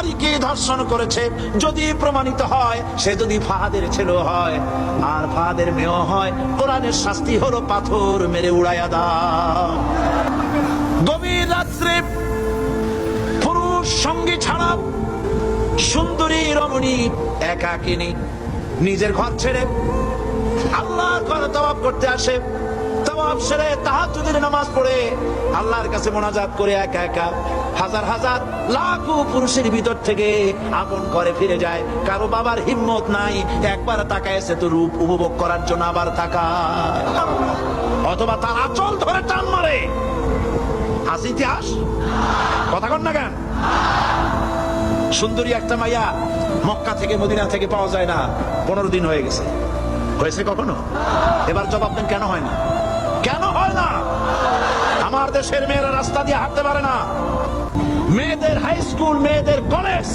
নারীকে ধর্ষণ করেছে, যদি প্রমাণিত হয় সে যদি ফাহাদের ছেলে হয় আর ফাহাদের মেয়ে হয়, কোরআনের শাস্তি হলো পাথর মেরে উড়াইয়া দাও। গভীর রাত্রে পুরুষ সঙ্গী ছাড়া সুন্দরী রমণী একাকিনী নিজের ঘর ছেড়ে আল্লাহর ঘরে তওয়াব করতে আসে। তওয়াব সেরে তাহাজ্জুদের নামাজ পড়ে আল্লাহর কাছে মোনাজাত করে একা একা হাজার হাজার লাখো পুরুষের ভিতর থেকে আপন ঘরে ফিরে যায়। কারো বাবার হিম্মত নাই একবার তাকায়ছে তো রূপ উপভোগ করার জন্য আবার তাকায়, অথবা তার আঁচল ধরে টান মারে। আছে ইতিহাস, কথা কন না কেন? সুন্দরী একটা মাইয়া মক্কা থেকে মদিনা থেকে পাওয়া যায় না, 15 দিন হয়ে গেছে। হয়েছে কখনো? এবার জবাব দেন, কেন হয় না? কেন হয় না? আমার দেশের মেয়েরা রাস্তা দিয়ে হাঁটতে পারে না, মেয়েদের হাই স্কুল, মেয়েদের কলেজ